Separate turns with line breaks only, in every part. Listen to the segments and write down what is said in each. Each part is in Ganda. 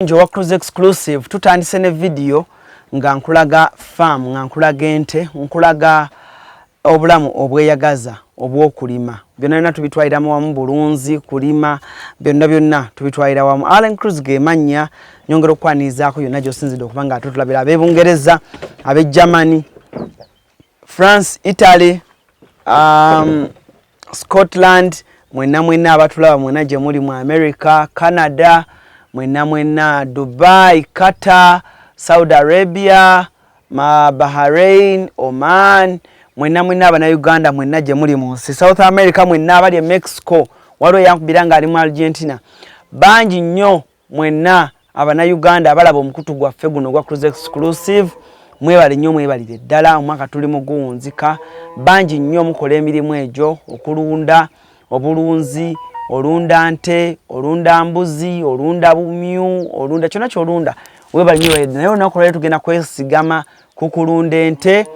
Njowa CRUZ exclusive tutandise ne video nga nkulaga farm nga nkulaga ente nkulaga obulamu obweyagaza obwokulima byonna tubitwalira mu bulunzi kulima byonna tubitwalira wamu ALLANCRUZ gemanya nyongero kwanizaako yonna gyosinzidde okubanga atutulabira ab'Ebungereza abe Germany France Italy Scotland mwena abatulaba mwena gye muli mu America Canada mwena Dubai, Qatar, Saudi Arabia, Bahrain, Oman, mwena abana Uganda mwena gye muli munsi South America mwena abali Mexico waliwo yankubira nga ali mu Argentina bangi nnyo mwena abana Uganda abalaba omukutu gwaffe guno gwa CRUZ exclusive mwebale nnyo mwebalire ddala omwaka tuli mu guwunzika bangi nnyo mukola emirimu egyo okulunda obulunzi olunda nte, olunda mbuzi, olunda bumyu, olunda kyonna kyolunda webali nyo naye olunaku lwaleero tugenda kwesigama kukulunda ente.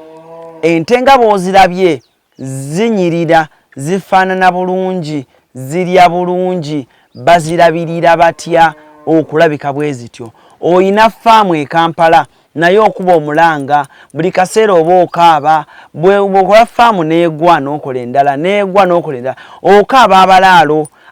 Ente nga bw'ozirabye zinyirira zifaanana bulungi zirya bulungi bazirabirira batya okulabika bwe zityo. Oyina faamu e Kampala naye okuba omulanga buli kaseera oba okaaba bw'okola faamu n'egwa n'okola endala n'egwa n'okola endala okaaba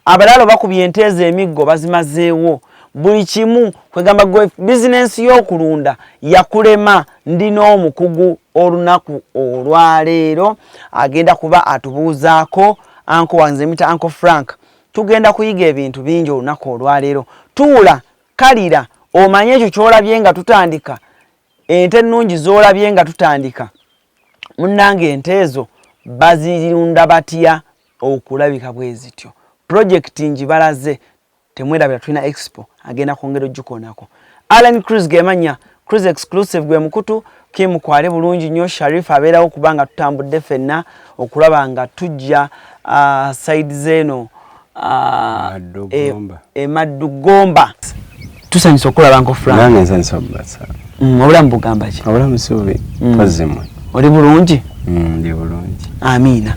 abalaalo bakubye ente ezo emiggo bazimazeewo buli kimu kwegamba gwe bizinensi y'okulunda yakulema ndina omukugu olunaku olwaleero agenda kuba atubuuzaako anko wanze mita anko Frank tugenda kuyiga ebintu bingi olunaku olwaleero tuula kalira omanye ekyo kyolabye nga tutandika ente ennungi z'olabye nga tutandika munnange ente ezo bazirunda batya okulabika bwe zityo project njibalaze temwerabira tulina expo agenda kwongera ojjukonako ALLANCRUZ gemanya CRUZ exclusive gwe mukutu kimukwale bulungi nnyo Sharif abeerawo kubanga tutambudde ffenna okulaba nga tujja side zeno Maddugomba tusanyisa okulaba nko Frank
nange nsanyisa obulasa
obulamu bugamba ki
obulamu suubi pozimwe
oli bulungi
ndi bulungi
amiina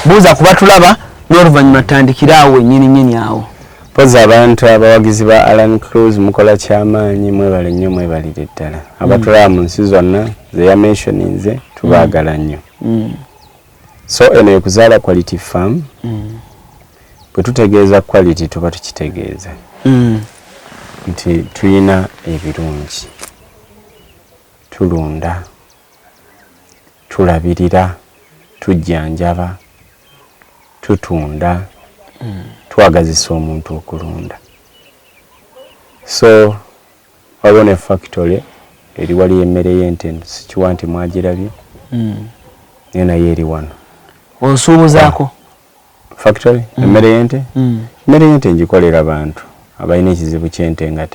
buuza kuba tulaba n'oluvannyuma tutandikiraawo ennyini awo
poza abantu abawagizi ba ALLANCRUZ mukola kyamaanyi mwebale nnyo mwebalire ddala abatulaba mu nsi zonna ze yamentioninze tubaagala nnyo so eno ekuzaala quality farm bwe tutegeeza quality tuba tukitegeeza nti tuyina ebirungi tulunda tulabirira tujjanjaba tutunda twagazisa omuntu okulunda so waliwo ne factory eri wali emmere y'ente sikiwa nti mwagirabye naye naye eri wano
osuubuzaako
factory emmere y'ente emmere y'ente ngikolera bantu abalina ekizibu ky'ente nga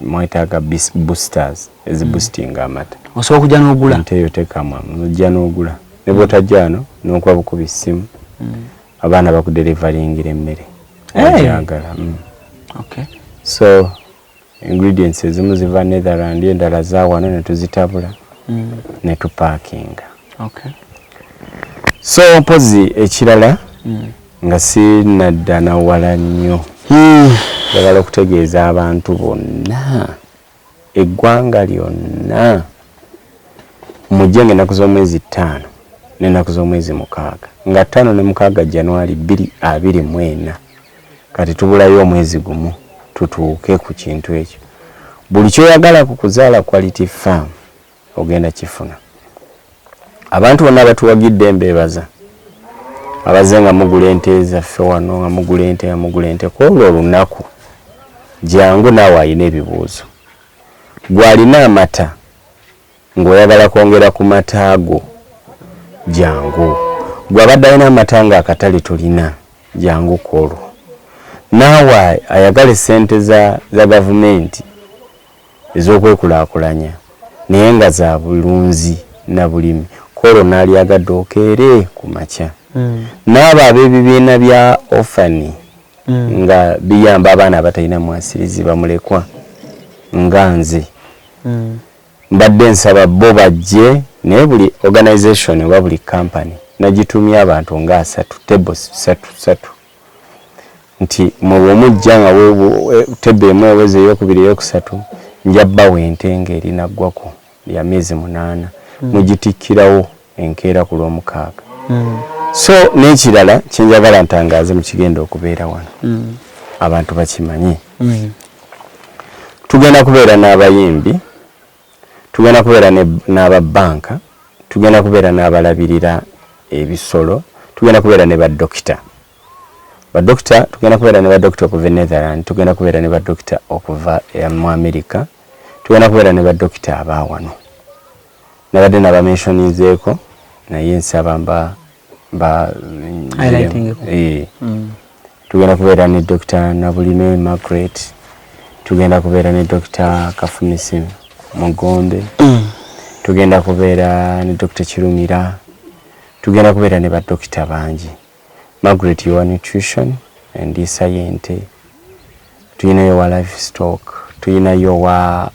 mwetaaga boosters eziboostinga amata
osobola okujja n'ogula
nte eyo tekamu ojja n'ogula ne bw'otajja ano n'okuba bukuba essimu abaana bakudelivaringira emmere ogyagala so ingredients ezimu ziva Netherland endala zaawano ne tuzitabula ne tupaakinga so mpozi ekirala nga sinadda nawala nnyo njagala okutegeeza abantu bonna eggwanga lyonna mujje ng'ennaku z'omwezi 5 n'ennaku z'omwezi 6 nga 5 ne 6 January 2024 kati tubulayo omwezi gumu tutuuke ku kintu ekyo buli kyoyagala ku kuzaala quality farm ogenda kifuna abantu bonna abatuwagidde mbeebaza abaze nga mugula ente zaffe wano nga mugula ente kwolwo olunaku jangu naawe alina ebibuuzo gwalina amata ng'oyagala kwongera ku mata ago jangu gwabadde alina amata nga akatale tulina jangu kwolwo naawe ayagala essente za gavumenti ez'okwekulaakulanya naye nga za bulunzi na bulimi kwolwo n'alyagadde okeere ku makya n'abo ab'ebibiina bya ofani nga biyamba abaana abatalina mwasirizi bamulekwa nga nze mbadde nsaba bo bajje naye buli organization oba buli company nagitumya abantu nga 3 tables 3 nti mujja nga tebbeemu eweze eyokubiri eyokusatu njabba w'ente ng'erina ggwako ya myezi 8 mugitikkirawo enkeera ku lw'omukaaga. So n'ekirala kyenjagala ntangaaze mu kigenda okubeera wano abantu bakimanyi tugenda kubeera n'abayimbi, tugenda kubeera n'ababbanka, tugenda kubeera n'abalabirira ebisolo, tugenda kubeera ne baddokita. Baddokita tugenda kubeera ne baddokita okuva Netherland, tugenda kubeera ne baddokita okuva mu America, tugenda kubeera ne baddokita abaawano. Nabadde nabamenshonizeeko naye nsaba tugenda kubeera ne Dr. Nabulime Margaret, tugenda kubeera ne Dr. Kafunisi Mugombe, tugenda kubeera ne Dr. Kirumira, tugenda kubeera ne baddokita bangi. Margaret yowa nutrition and Ente, tuyinayo wa livestock, tuyinayo wa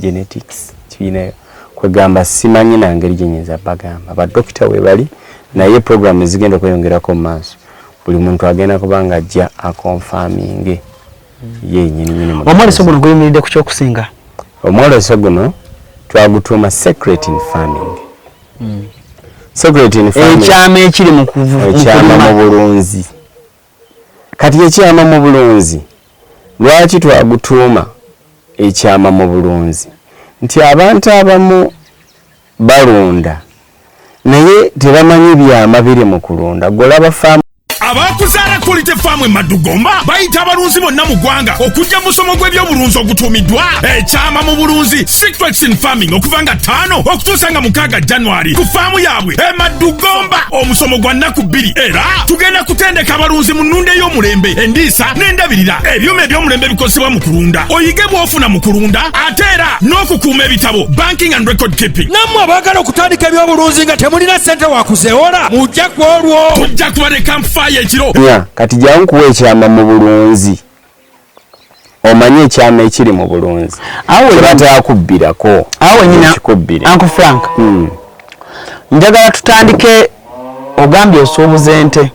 genetics, tuyinayo kwegamba simanyi na ngeri gyenyinza bagamba baddokita we bali naye program ezigenda okweyongerako mu maaso buli muntu agenda kubanga ajja akonfaminge yennyini.
Omwoleso guno guyimiridde ku kyokusinga?
Omwoleso guno twagutuuma secret in farming. Secret in farming
ekyama ekiri mu
ekyama mu bulunzi. Kati ekyama mu bulunzi lwaki twagutuuma ekyama mu bulunzi? Nti abantu abamu balunda naye tebamanyi byama biri mu kulunda. Golaba faamu
abakuzaala Quality Farm e Madugomba bayita abalunzi bonna mu ggwanga okujja musomo gw'ebyobulunzi ogutuumiddwa ekyama mu bulunzi Secrets in Farming okuva nga 5 okutuusa nga 6 January ku faamu yaabwe e Madugomba. Omusomo gwa nnaku 2 era tugenda kutendeka abalunzi mu nnunda ey'omulembe, endiisa n'endabirira, ebyuma eby'omulembe bikozesebwa mu kulunda, oyige bw'ofuna mu kulunda, ate era n'okukuuma ebitabo, banking and record keeping.
Nammwe abaagala okutandika ebyobulunzi nga temulina ssente wakuzeewola mujja ku olwo
tujja kuba ne campfire ekiro.
Kati jangu kuwa ekyama mu bulunzi omanye ekyama ekiri mu bulunzi bataakubbirako
awo nyina Uncle Frank njagala tutandike ogambye osuubuza ente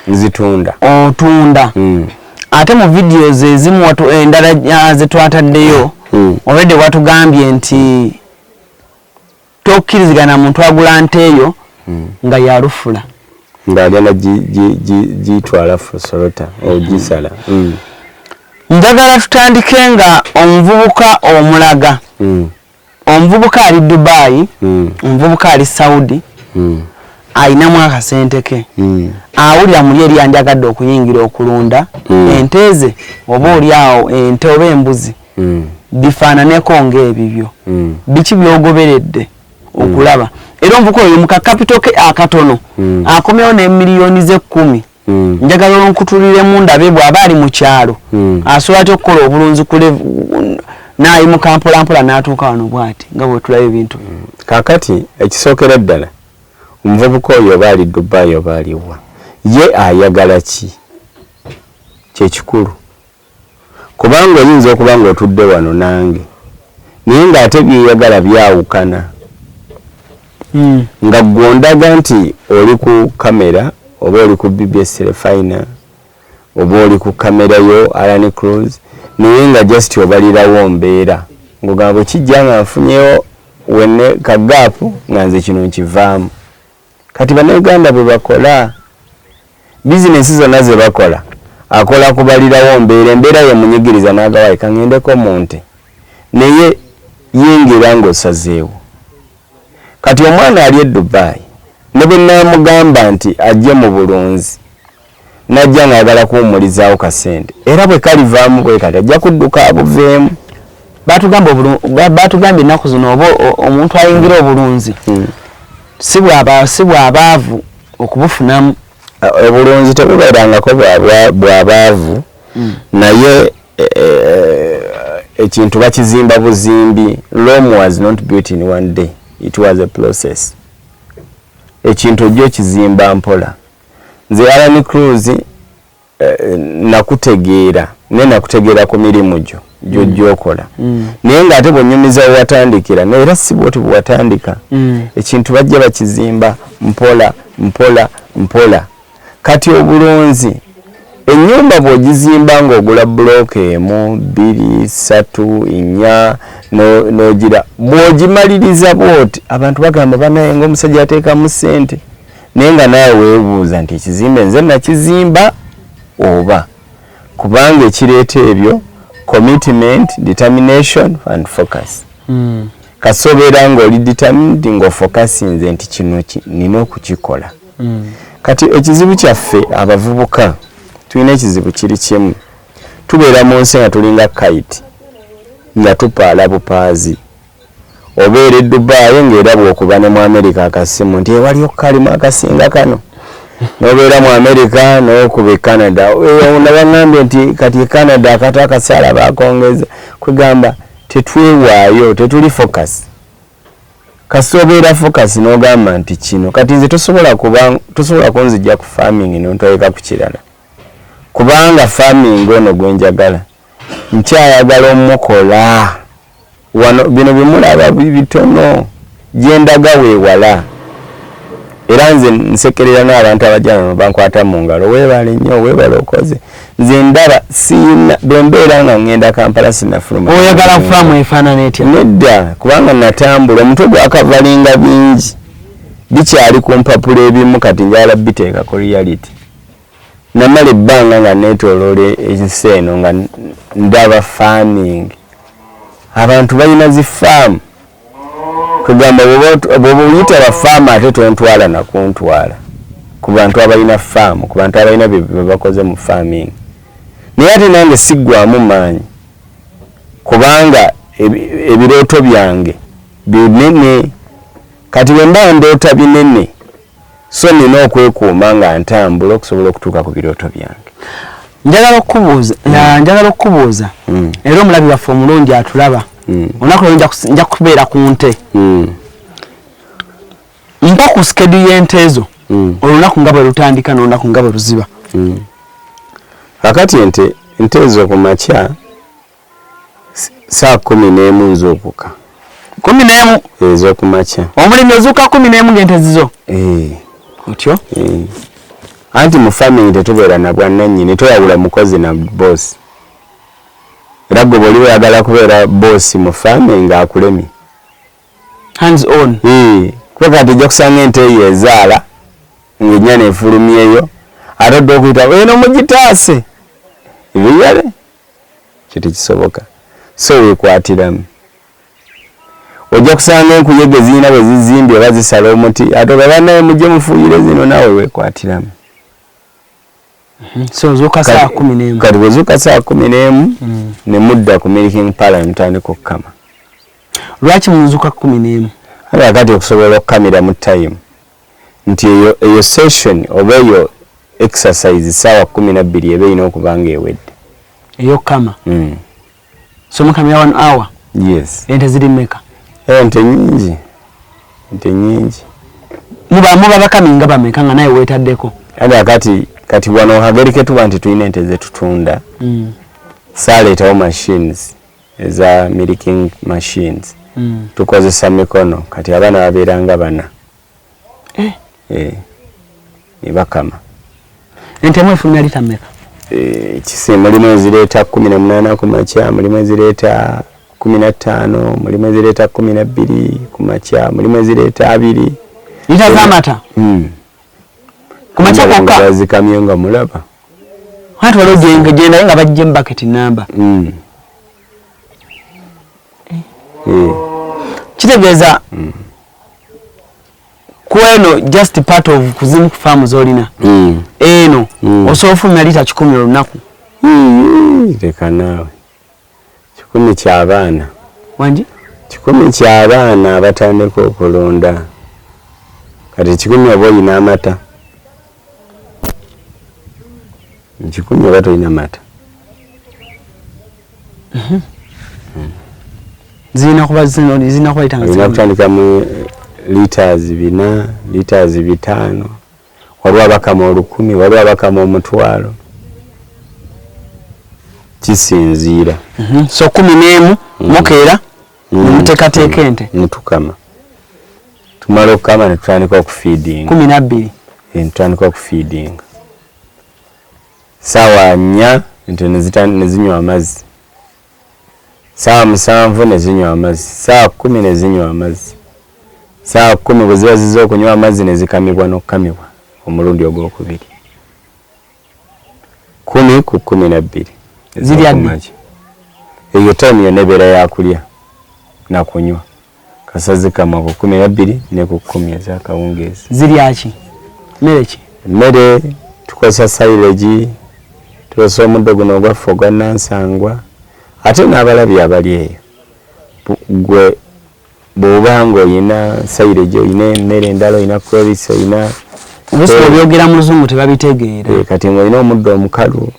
nzitunda
otunda ate mu videos ezimu endala zetwataddeyo already watugambye nti tokkirizigana muntu agula nte eyo nga yalufula
ng'agenda gitwala fusolota ogisala.
Njagala tutandike nga omuvubuka omulaga omuvubuka ali Dubai, omuvubuka ali Saudi, ayinamu akasente ke awulira muli eri yanjagadde okuyingira okulunda ente ze oba oli awo ente oba embuzi bifaananeko ng'ebibyo biki byogoberedde okulaba era omuvubuka oyo mu capital ke akatono akomewo ne miliyoni ze 10 njagala onkutuliremu ndabe bw'aba ali mu kyalo asobola atya okukola obulunzi kule n'ayimuka mpolampola n'atuuka wano bw'ati nga bwe tulaba ebintu.
Kaakati ekisookera ddala omuvubuka oyo oba ali Dubai oba aliwa ye ayagala ki kyekikulu, kubanga oyinza okuba nga otudde wano nange naye ng'ate byeyagala byawukana nga gwondaga nti oli ku kamera oba oli ku BBS Refiner oba oli ku kamera yo ALLANCRUZ naye nga just obalirawo mbeera ng'ogamba kijja nga nfunyewo wenne kagaapu nga nze kino nkivaamu. Kati bannayuganda bwe bakola bizinesi zonna ze bakola akola kubalirawo embeera ye munyigiriza n'agawayi kaŋŋendeko mu nte naye yingira ng'osazeewo. Kati omwana ali e Dubai ne bwe naamugamba nti ajje mu bulunzi najja ng'agala kuwumulizaawo kasente era bwe kalivaamu bwe kati ajja kudduka abuveemu.
Batugambye ennaku zino oba omuntu ayingira obulunzi si bw'abaavu okubufunamu.
Obulunzi tebubeerangako bw'abaavu naye ekintu bakizimba buzimbi. Rome was not built in one day, it was a process. Ekintu ojja okizimba mpola. Nze ALLANCRUZ nakutegeera nakutegeera ku mirimu gyo gy'okola naye ng'ate bw'onyumiza wewatandikira naye si bwoti bwewatandika ekintu bajja bakizimba mpola mpola mpola. Kati obulunzi ennyumba bw'ogizimba ng'ogula block emu 2 3 4 n'ogira bw'ogimaliriza bw'oti abantu bagamba banaye ng'omusajja ateekamu ssente naye nga naawe weebuuza nti ekizimbe nze nakizimba oba kubanga ekireeta ebyo commitment, determination and focus. Kasobeera ng'oli determined ng'ofocusinze nti kino nina okukikola. Kati ekizibu kyaffe abavubuka tulina ekizibu kiri kimu. Tubeera mu nsi nga tulinga kite nga tupaala bupaazi. Obeera Dubai ng'era bw'okuba ne mu America akasimu nti waliyo kalimu akasinga kano. Nobeera mu America n'okuba Canada. Nabangambye nti kati Canada akata akasaala baakongeza kwegamba tetwewaayo tetuli focus. Kasobeera focus n'ogamba nti kino kati nze tosobola kunzijja ku farming n'ontoleka ku kirala. Kubanga farming ono gwenjagala nkyayagala omukola wano bino bimulaba bitono gyendaga weewala era nze nsekerera n'abantu abajjana bankwata mu ngalo weebale nnyo weebale okoze nze ndaba siina bembeera nga ngenda Kampala sinafuluma
oyagala faamu efaanana etya
nedda kubanga natambula omutwe gwakavalinga bingi bikyali ku mpapula ebimu kati njala biteeka ku reality namala ebbanga nga neetooloola ensi eno nga ndaba farming abantu balina zifaamu kugamba bw'oyita bafaama ate tontwala nakuntwala ku bantu abalina faamu ku bantu abalina bye bakoze mu farming naye ate nange siggwamu maanyi kubanga ebirooto byange binene kati bwe mba ndoota binene so nina okwekuuma nga ntambula okusobola okutuuka ku birooto byange.
Njagala okubuuza era omulabi waffe omulungi atulaba olunaku lwo nja kubeera ku nte mpa ku skedu y'ente ezo olunaku nga bwe lutandika n'olunaku nga bwe luziba.
Kakati ente ezo ku makya saa 11 nzuukuka
11
ez'oku makya
omulimi ozuuka 11 ng'ente zizo otyo
anti mu farming tetubeera na bwannannyini toyawula mukozi na boss era gwe bw'oli oyagala kubeera boss mu farming akulemye
hands on
kuba kati ojja kusanga ente eyo ezaala ng'ennyana efulumyeyo ate odde okuyita eno mugitaase ebiyale kyo tekisoboka so weekwatiramu ojja kusanga enkuyege zirina bwe zizimbye oba zisala omuti ate ogaba naye mujje mufuuyire zino naawe weekwatiramu.
So ozuuka saa 11
kati bwezuuka saa 11 ne mudda ku milking parlour mutandika okukama.
Lwaki muzuuka 11?
Ate kati okusobola okukamira mu time nti eyo session oba eyo exercise saawa 12 eba erina okuba ng'ewedde
eyo kama. So mukamira 1 hour?
Yes.
Ente ziri mmeka?
Ente nyingi.
Muba bakaminga bameka nga naye weetaddeko?
Ate kati wano hagerike tuba nti tulina ente ze tutunda. Saaleetawo machines eza milking machines. Tukozesa mikono kati abaana babeeranga bana. Ne bakama.
Ente emu efulumya lita mmeka?
Kisi mulimu ezireeta 18 ku makya, mulimu ezireeta 15, mulimu ezireeta 12 ku makya, mulimu ezireeta 2.
Lita z'amata? Ku makya kwokka?
Bazikamye nga mulaba.
Hati waliwo gyendayo nga bajje mu bucket namba. Kitegeeza kweno just part of kuzimu farm zolina eno osobola ofulumya lita 10 olunaku.
Leka naawe 10 ky'abaana
wangi
10 ky'abaana abatandika okulunda kati 10 oba olina amata 10 oba tolina mata
zirina kuba litanga
olina kutandika mu liters 4 liters 5 waliwo abakama 10,000 waliwo abakama 1,000 kisinziira.
So 11 mukeera muteekateeka ente
mutukama tumala okukama ne tutandika okufeeding
12
tutandika okufeeding sawa 4 ente nezinywa amazzi, sawa 7 nezinywa amazzi, sawa 10 nezinywa amazzi, sawa 10 bwe ziba zizo okunywa amazzi nezikamibwa n'okukamibwa omulundi ogwokubiri. 10 ku 12
ziri addi
eyo time yonna ebeera yakulya nakunywa kasazi kamwa ku 12 ne ku 10 ezakawungeezi.
ziri aki mmere ki?
Mmere tukozesa silage, tukozesa omuddo guno ogwaffe ogwa nansangwa, ate n'abalabi abali eyo gwe bw'oba ng'olina silage, olina emmere endala, olina cloris, olina
obusiba byogera mu luzungu tebabitegeera.
Kati ng'olina omuddo omukalu,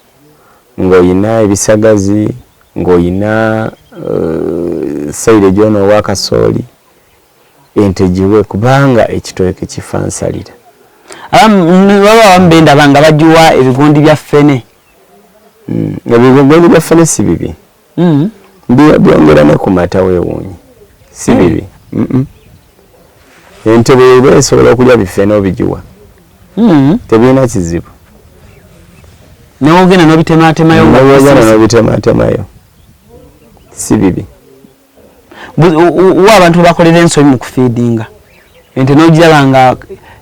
ng'olina ebisagazi, ng'olina silage ono owa kasooli, ente giwe kubanga ekitooke kifa nsalira.
Baba bambenda banga bajuwa ebigondi bya ffene.
Ebigondi bya ffene si bibi. Byongera ne ku mata weewuunyi. Si bibi. Ente bwe esobola okulya bifene obijuwa. Tebirina kizibu.
N'ogenda
n'obitemaatemayo. Si bibi.
Wa abantu bakolera ensobi mu kufiidinga. Ente n'ogiraba nga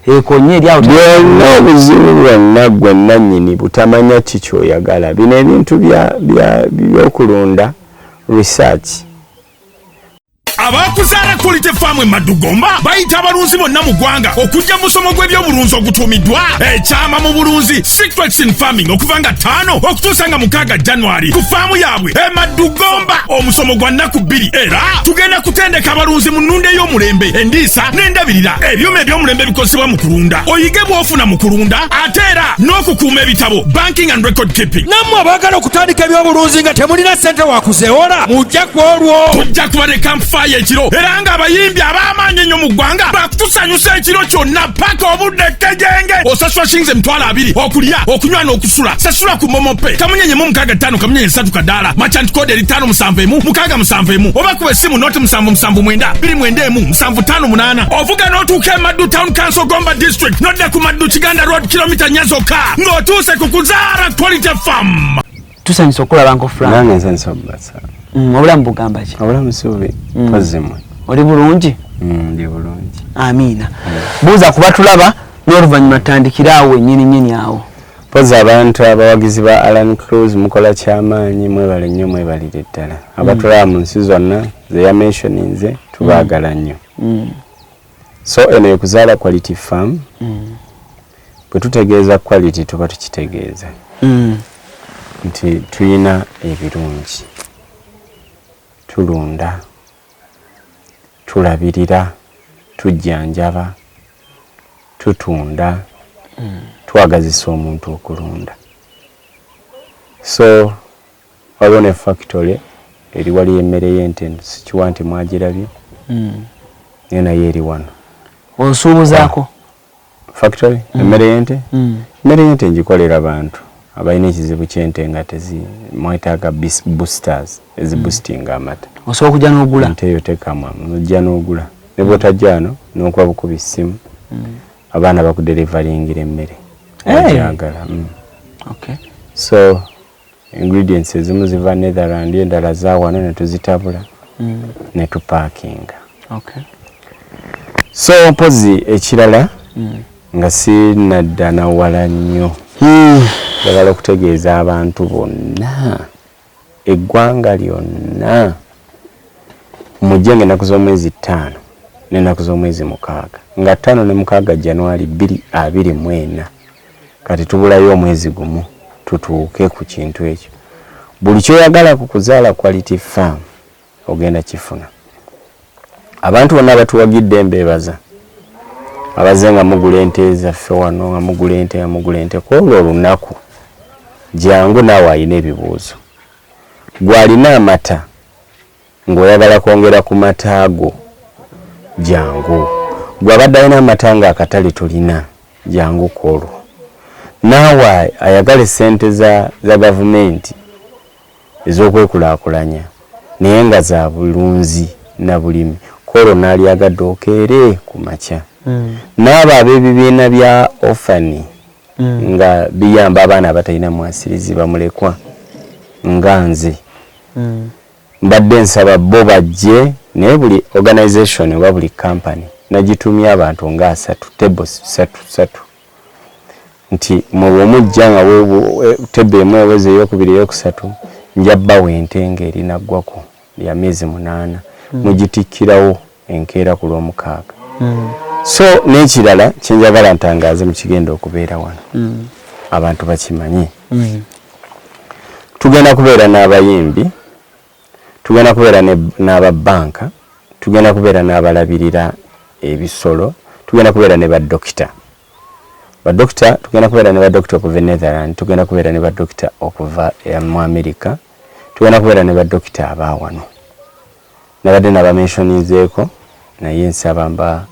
ekonye eri awo.
Byonna obuzibu bwonna gwe nannyini butamanya ki kyoyagala. Bino ebintu by'okulunda research.
Abakuzaala Quality Farm Madugomba bayita abalunzi bonna mu ggwanga okujja musomo gw'ebyobulunzi ogutuumiddwa ekyama mu bulunzi Secrets in Farming okuva nga 5 okutuusa nga 6 January ku faamu yaabwe e Madugomba. Omusomo gwa nnaku 2 era tugenda kutendeka abalunzi mu nnunda ey'omulembe, endiisa n'endabirira, ebyuma eby'omulembe bikozesebwa mu kulunda, oyige bw'ofuna mu kulunda, ate era n'okukuuma ebitabo, banking and record keeping.
Nammwe abaagala okutandika ebyobulunzi nga temulina ssente wakuzeewola mujja ku olwo.
Tujja kuba ne campfire ekiro era nga abayimbi ab'amaanyi ennyo mu ggwanga bakutusanyusa ekiro kyonna paka obudde kkejenge. Osasula shilingi 20,000 okulya, okunywa n'okusula. Sasula ku momope kamunyenye mu 65 kamunyenye 3 kadaala merchant code 571 671 oba kuba essimu noti 779 291 758 ovuga n'otuuka e Maddu Town Council Gomba District nodda ku Maddu Kiganda Road kilomita 4 zokka ng'otuuse ku Kuzaala Quality Farm.
Tusanyusa okulaba nko Frank.
Nange nsanyusa okubasa.
Obulamu bugamba ki?
Obulamu suubi mpozemwe.
Oli bulungi?
Ndi bulungi.
Amiina. Buuza kuba tulaba n'oluvannyuma tutandikira awo ennyini awo.
Poza abantu abawagizi ba ALLANCRUZ mukola kyamaanyi, mwebale nnyo, mwebalire ddala. Abatulaba mu nsi zonna ze yamentioninze tubaagala nnyo. So eno ekuzaala Quality Farm. Bwe tutegeeza quality tuba tukitegeeza nti tulina ebirungi, tulunda, tulabirira, tujjanjaba, tutunda, twagazisa omuntu okulunda. So waliwo ne factory eri wali emmere y'ente, sikiwa nti mwagirabye, naye nayo eri wano.
Osuubuzaako
factory emmere y'ente? Emmere y'ente ngikolera bantu abalina ekizibu ky'ente nga mwetaaga boosters eziboostinga amata.
osobola okujja n'ogula?
Ente eyo tekamwa, ojja n'ogula. Ne bw'otajja ano n'okuba bukuba essimu, abaana bakudelivaringira emmere ogyagala.
Okay.
So ingredients ezimu ziva Netherland, endala za wano ne tuzitabula ne tupaakinga.
Okay.
So mpozi ekirala nga sinadda nawala nnyo njagala okutegeeza abantu bonna, eggwanga lyonna, mujje ng'ennaku z'omwezi 5 n'ennaku z'omwezi 6 nga 5 ne 6 January 2024 kati tubulayo omwezi gumu tutuuke ku kintu ekyo. Buli kyoyagala ku Kuzaala Quality Farm ogenda kifuna. Abantu bonna batuwagidde mbeebaza, abaze nga mugula ente zaffe wano, nga mugula ente kwolwo olunaku jangu naawe alina ebibuuzo. Gwalina amata ng'oyagala kwongera ku mata ago jangu. Gwabadde alina amata nga akatale tolina jangu kwolwo. Naawe ayagala sente za gavumenti ez'okwekulaakulanya naye nga za bulunzi na bulimi, kwolwo n'alyagadde okeere ku makya. N'abo ab'ebibiina bya ofani nga biyamba abaana abatalina mwasirizi bamulekwa nga nze mbadde nsaba bo bajje naye buli organization oba buli company nagitumya abantu nga 3 tables 3 nti mwe mujja nga tebe emwe eweze eyokubiri eyokusatu njabbawo ente ng'eri naggwako ya miezi 8 mugitikkirawo enkeera ku lw'omukaaga so n'ekirala kyenjagala ntangaaze mu kigenda okubeera wano abantu bakimanyi tugenda kubeera n'abayimbi tugenda kubeera n'ababanka tugenda kubeera n'abalabirira ebisolo tugenda kubeera ne badokita tugenda kubeera ne badokita okuva Netherland tugenda kubeera ne badokita okuva mu America tugenda kubeera ne badokita abaawano nabadde nabamenshonizeeko naye nsaba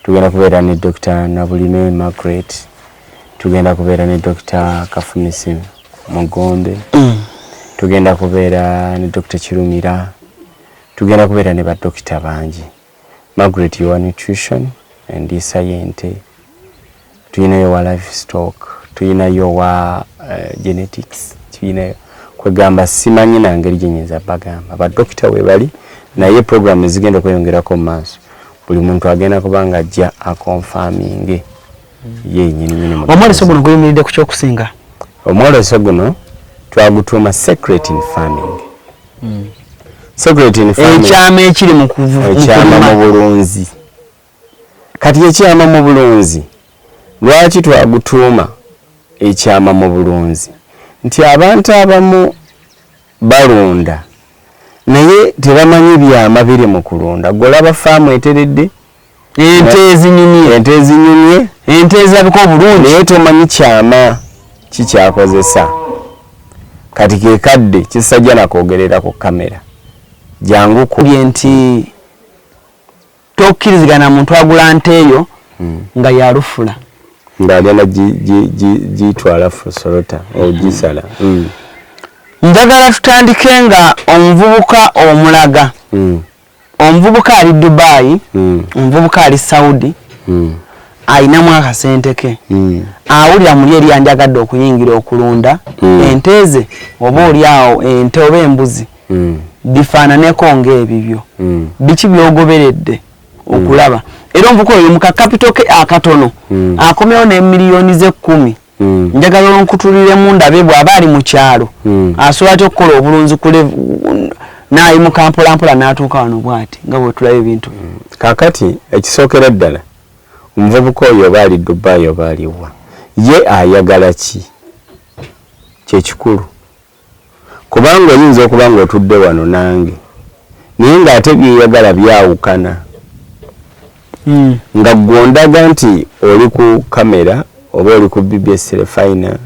tugenda kubeera ne Dr. Nabulime Margaret tugenda kubeera ne Dr. Kafumisi Mugombe tugenda kubeera ne Dr. Kirumira tugenda kubeera ne badokita bangi Margaret yowa nutrition and Ente tuyina yowa livestock tuyina yowa genetics tuyina kwegamba simanyi na ngeri gyenyinza bagamba badokita we bali naye program ezigenda kweyongerako mu maaso buli muntu agenda kubanga ajja akonfaminge yennyini
omwoleso guno guyimiridde ku kyokusinga
omwoleso guno twagutuuma secret in farming secret in farming
ekyama ekiri mu
ekyama mu bulunzi kati ekyama mu bulunzi lwaki twagutuuma ekyama mu bulunzi nti abantu abamu balunda naye tebamanyi byama biri mu kulunda golaba faamu eteredde
ente ezinyumye ente ezabika obulungi
naye tomanyi kyama kikyakozesa kati kekadde kisajja nakwogerera ku kamera jangu ku
nti tokkirizigana muntu agula nte eyo nga yalufula
ng'agenda gitwala fusolota ogisala
njagala tutandike nga omuvubuka omulaga omuvubuka ali Dubai omuvubuka ali Saudi ayinamu akasente ke awulira muli eri yanjagadde okuyingira okulunda ente ze oba oli awo ente oba embuzi bifaananeko ng'ebibyo biki byogoberedde okulaba era omuvubuka oyo mu kakapito ke akatono akomewo ne miliyoni ze 10 njagala onkutuliremu ndabe bw'aba ali mu kyalo asobola atya okukola obulunzi kule nayimuka mpolampola n'atuuka wano bw'ati nga bwe tulaba ebintu
kakati ekisookera ddala omuvubuka oyo oba ali Dubai oba aliwa ye ayagala ki kyekikulu kubanga oyinza okuba nga otudde wano nange naye ng'ate byeyagala byawukana nga gwondaga nti oli ku kamera oba oli ku BBS Refiner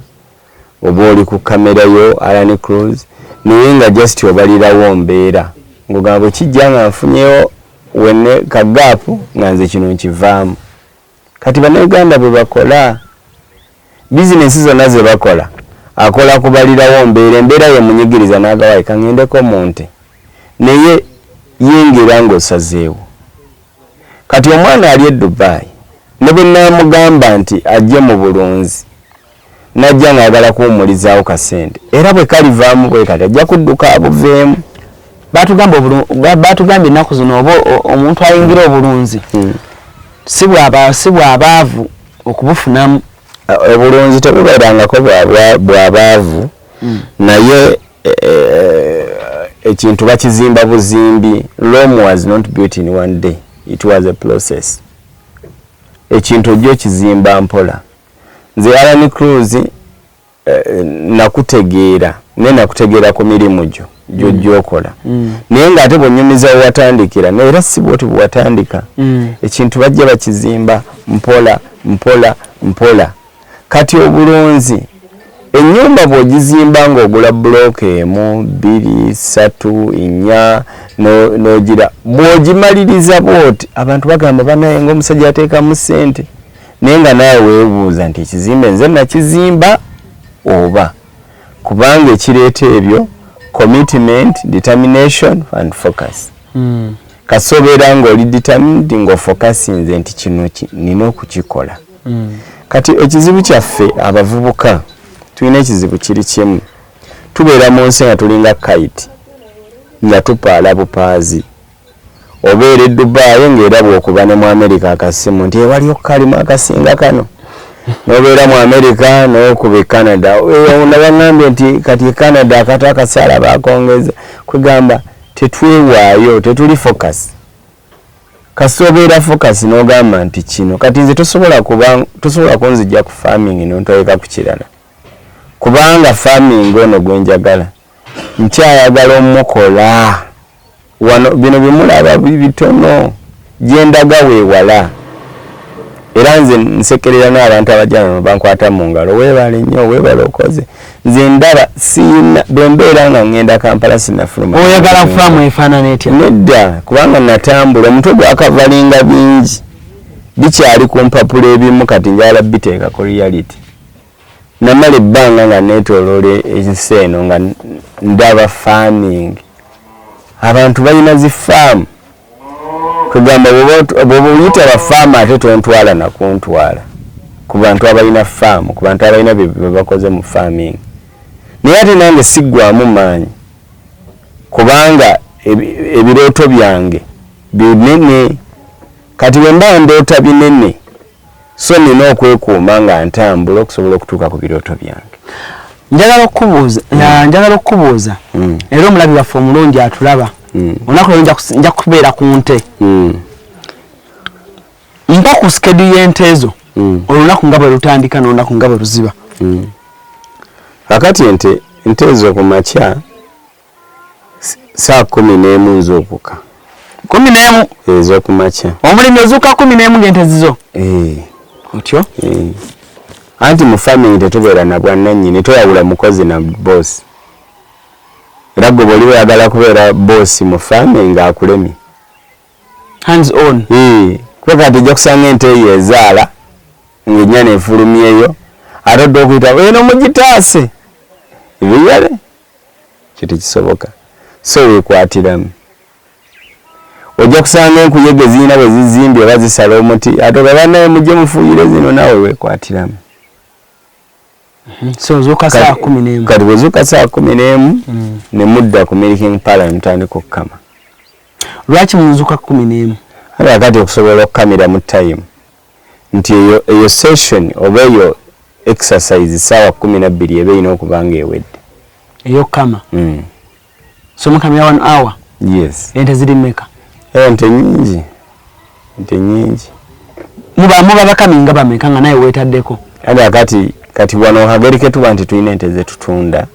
oba oli ku kamera yo ALLANCRUZ naye nga just obalirawo mbeera ng'ogamba bwe kijja nga nfunyewo wenne kagaapu nga nze kino nkivaamu kati bannayuganda bwe bakola bizinesi zonna ze bakola akola kubalirawo embeera ye munyigiriza n'agawayi kaŋŋendeko mu nte naye yingira ng'osazeewo kati omwana ali e Dubai ne bwe naamugamba nti ajje mu bulunzi najja ng'agala kuwumulizaawo kasente era bwe kalivaamu bwe kati ajja kudduka abuveemu batugambye ennaku zino oba omuntu ayingira obulunzi si bw'abaavu okubufunamu obulunzi tebubeerangako bw'abaavu naye ekintu bakizimba buzimbi Rome was not built in one day it was a process ekintu ojja okizimba mpola nze ALLANCRUZ nakutegeera naye nakutegeera ku mirimu gyo gy'ojja okola naye ng'ate bw'onyumiza wewatandikira naye si bwoti bwewatandika ekintu bajja bakizimba mpola kati obulunzi ennyumba bw'ogizimba ng'ogula bulooka emu 2 3 4 n'ogira bw'ogimaliriza bwoti abantu bagamba banaye ng'omusajja ateekamu ssente naye nga naawe weebuuza nti ekizimbe nze nakizimba oba kubanga ekireeta ebyo commitment determination and focus kasobera ng'oli determined ng'ofokasinze nti kino nina okukikola. Kati ekizibu kyaffe abavubuka tulina ekizibu kiri kimu. Tubeera mu nsi nga tulinga kite nga tupaala bupaazi. Obeera Dubai ng'erabwa okuba ne mu America akasimu nti waliyo kalimu akasinga kano. Nobeera mu America n'okuba Canada. Nabangambye nti kati Canada akato akasaala baakongeza. Kwegamba tetwewaayo, tetuli focus. Kasobeera focus n'ogamba nti kino. Kati nze tosobola kunzijja ku farming n'ontoleka ku kirala. Kubanga farming ono gwenjagala. Nkyayagala omukola. Wano bino bimulaba bitono. Gyendaga weewala. Era nze nsekerera n'abantu abajjana bankwata mu ngalo. Weebale nnyo, weebale okoze. Nze ndaba sina bembeera nga ngenda Kampala sinafuluma.
Oyagala faamu efaanana etya?
Nedda kubanga natambula omutwe gwakavalinga bingi. Bikyali ku mpapula ebimu kati njala biteeka ku reality. Namala ebbanga nga neetooloola ensi eno nga ndaba farming. Abantu balina zifaamu. Kugamba bw'oyita bafaama ate tontwala nakuntwala. Ku bantu abalina faamu, ku bantu abalina bye bakoze mu farming. Naye ate nange siggwamu maanyi. Kubanga ebirooto byange binene. Kati bwe mba ndoota binene. So nina okwekuuma nga ntambula okusobola okutuuka ku birooto byange.
Njagala okubuuza. Era omulabi waffe omulungi atulaba. Olunaku lwo nja kubeera ku nte. Mpa ku schedule y'ente ezo. Olunaku nga bwe lutandika n'olunaku nga bwe luziba.
Kakati ente ezo ku makya saa 11 nzuukuka.
11
ezo ku makya.
Omulimi ozuuka 11 ng'ente zizo. Otyo?
Anti mu farming tetubeera na bwannannyini, toyawula mukozi na boss. Era gwe bw'oli oyagala kubeera boss mu farming akulemye.
Hands on.
Kwe kati ojja kusanga ente eyo ezaala ng'ennyana efulumyeyo ate odda okuyita eno mugitaase. Ebiyale kyo tekisoboka. So weekwatiramu. Ojja kusanga enkuyege zirina bwe zizimbye oba zisala omuti ate oba naye mujje mufuuyire zino naawe weekwatiramu.
So zuuka saa 11.
Kati bwe zuuka saa 11 ne mudda ku milking parlour mutandika okukama.
Lwaki muzuuka 11?
Ate kati okusobola okukamira mu time nti eyo session oba eyo exercise saawa 12 eba erina okuba ng'ewedde.
Eyo kama? So mukamira 1 hour?
Yes.
Ente ziri mmeka?
Ente nyingi. Ente nyingi.
Muba bakaminga bameka nga naye weetaddeko?
Ate kati wano hagerike tuba nti tulina ente ze tutunda.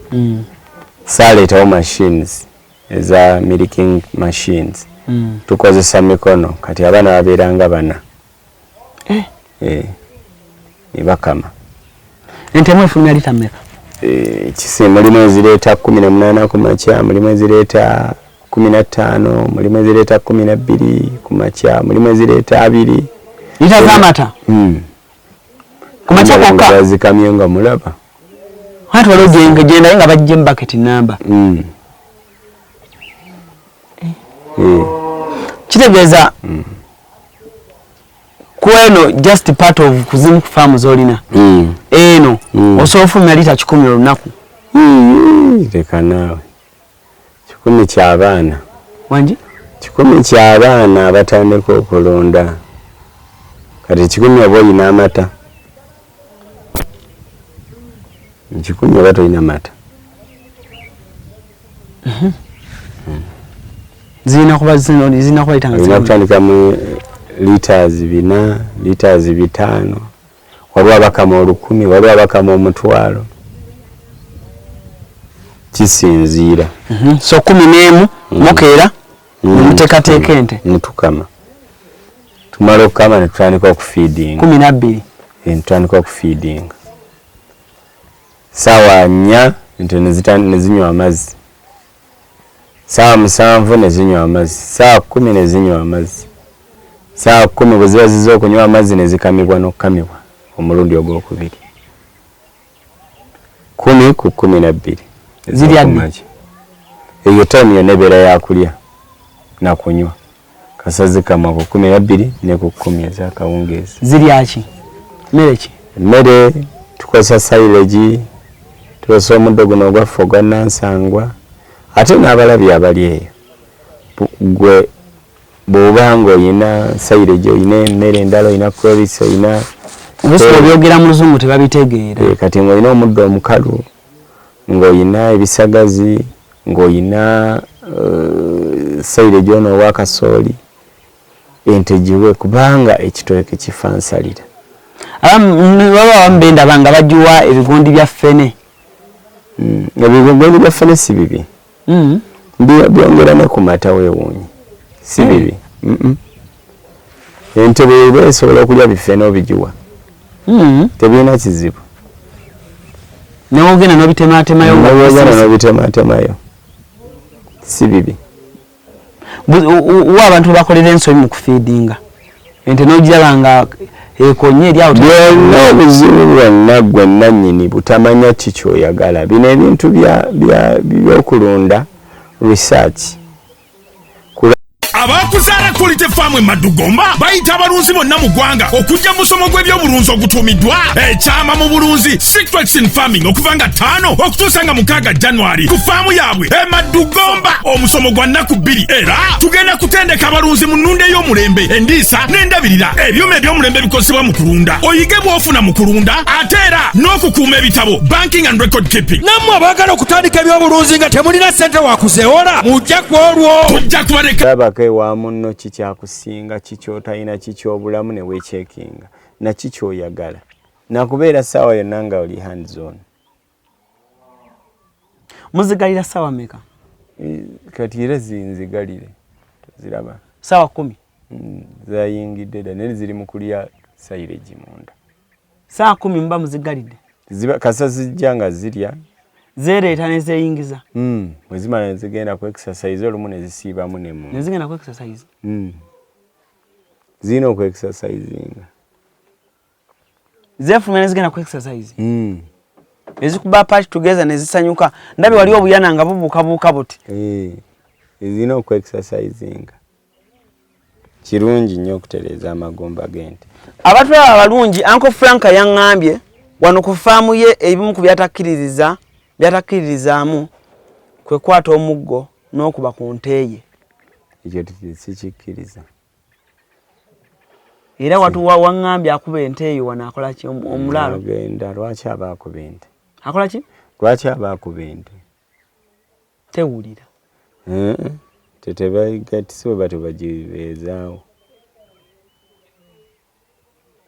Saaleetawo machines eza milking machines. Tukozesa mikono kati abaana babeeranga bana. Bakama.
Ente emu efulumya lita mmeka?
Kisi mulimu ezireeta 18 ku makya, mulimu ezireeta 15, mulimu ezireeta 12 ku makya, mulimu ezireeta 2.
Lita z'amata? Ku makya kwokka?
Bazikamye nga mulaba.
Ate waliwo gyendayo nga bajje mu bucket namba. Kitegeeza kweno just part of kuzimu farm zolina. Eno osobola ofulumya lita 10 olunaku.
Leka naawe 10 ky'abaana.
Wangi?
10 ky'abaana abatandika okulonda. Kati 10 oba olina amata. 10 oba tolina mata.
Zirina kuba litanga
zirina kutandika mu liters 4, liters 5. Waliwo abakama 1000, waliwo abakama 1,000. Kisinziira.
So 11 mukeera muteekateeka ente.
Mutukama. Tumala okukama ne tutandika okufeeding.
12.
Tutandika okufeeding. Saawa 4 ente ne zinywa amazzi. Saawa 7 ne zinywa amazzi. Saawa 10 ne zinywa amazzi. Saawa 10 bwe ziba ziza okunywa amazzi ne zikamibwa n'okukamibwa omulundi ogwokubiri. 10 ku 12.
Ziri addi.
Eyo time yonna ebeera yakulya na kunywa. kasazi kama ku 12 ne ku 10 ez'akawungeezi.
Ziri aki? Mmere ki?
Emmere tukozesa silage, tukozesa omuddo guno ogwaffe ogwa nansangwa, ate n'abalabi abali eyo. Gwe bw'oba ng'olina silage, olina emmere endala, olina cloris, olina
obusobola byogera mu luzungu tebabitegeera.
Kati ng'olina omuddo omukalu, ng'olina ebisagazi, ng'olina silage ono owa kasooli, ente giwe kubanga ekitooke kifa nsalira.
Baba bambenda banga bajuwa ebigondi bya ffene.
Ebigondi bya ffene si bibi. Byongera ne ku mata weewuunyi. Si bibi. Ente bw'eba esobola okulya bifene obigiwa. Tebirina kizibu.
N'ogenda
n'obitemaatemayo. Si bibi.
Abantu bakolera ensobi mu kufiidinga. Ente n'ogiraba nga ekonye eri awo.
Byonna obuzibu bwonna gwe nannyini butamanya ki ky'oyagala. Bino ebintu by'okulunda research.
Abakuza ALLANCRUZ famwe Madugomba bayita abalunzi bonna mu ggwanga okujja mu musomo gw'ebyobulunzi ogutuumiddwa ekyama mu bulunzi Secret Farming okuva nga 5 okutuusa nga 6 January ku faamu yaabwe Madugomba. Omusomo gwa nnaku 2 era tugenda kutendeka abalunzi mu nnunda ey'omulembe, endiisa n'endabirira. Ebyuma eby'omulembe bikozesebwa mu kulunda, oyige bw'ofuna mu kulunda, ate era n'okukuuma ebitabo, banking and record keeping.
Nammwe abaagala okutandika ebyobulunzi nga temulina ssente wakuzeewola mujja ku olwo.
Tujja kubaleka
wa munno kikyakusinga, kikyotayina, kikyobulamu ne weechekinga na kikyoyagala nakubeera ssaawa yonna nga oli hands on.
Muzigalira ssaawa mmeka?
Kati era zinzigalire toziraba
ssaawa 10
zayingidde dda naye ziri mu kulya silage munda.
Ssaawa 10 mba muzigalidde
kasa zijja nga zirya
zereeta ne zeeyingiza.
Bwe zimala ne zigenda ku exercise olumu ne zisiibamu ne mu.
Ne zigenda ku exercise?
Zirina oku exercisinga.
Zeefulumya ne zigenda ku exercise? Ezikuba patch together ne zisanyuka. Ndabye wali obuyana nga bubuukabuuka buti.
Zirina oku exercisinga. Kirungi nnyo okutereeza amagomba g'ente.
Abantu abalungi Uncle Frank yaŋŋambye wano ku faamu ye ebimu ku byatakkiririzaamu kwe kwata omuggo n'okuba ku nte ye.
Ekyo sikikkiriza.
Era watu waŋŋambye akuba ente eyo wano akola ki omulaalo?
Agenda lwaki aba akuba ente?
Akola ki?
Lwaki aba akuba ente?
Tewulira.
Siwe bati bagibeezaawo.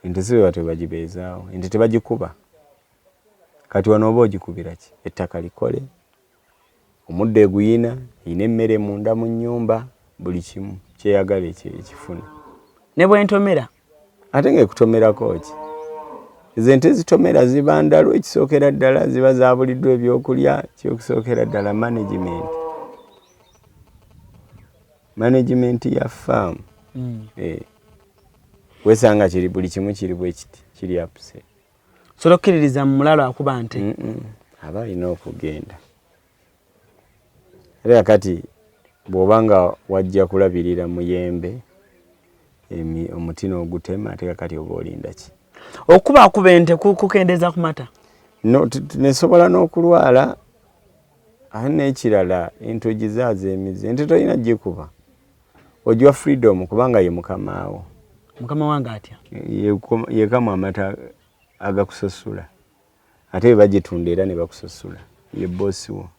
Ente siwe bati bagibeezaawo. Ente tebagikuba. Kati wano oba ogikubira ki? Ettaka likole, omuddo eguyina, ine emmere munda mu nnyumba, buli kimu kyeyagala ekifuna.
Ne bwentomera?
Ate ng'ekutomerako ki? Ezo ente zitomera ziba ndalo, ekisookera ddala ziba zaabuliddwa ebyokulya, kyokusookera ddala management ya faamu. Wesanga kiri buli kimu kiri bwe kiti, kiri upset.
Solokkiririza mu mulalo akuba nte?
Aba alina okugenda. Era kati bw'oba nga wajja kulabirira muyembe omuti n'ogutema ate kati oba olinda ki?
Okuba ente kukendeeza ku mata?
Nesobola n'okulwala. Ate n'ekirala entogi zaazo emize. Ente tolina gikuba. Ogiwa freedom kubanga ye mukamaawo.
Mukama wange atya?
Yekamwa amata agakusasula. Ate bagitunda era ne bakusasula. Ye bosi wo.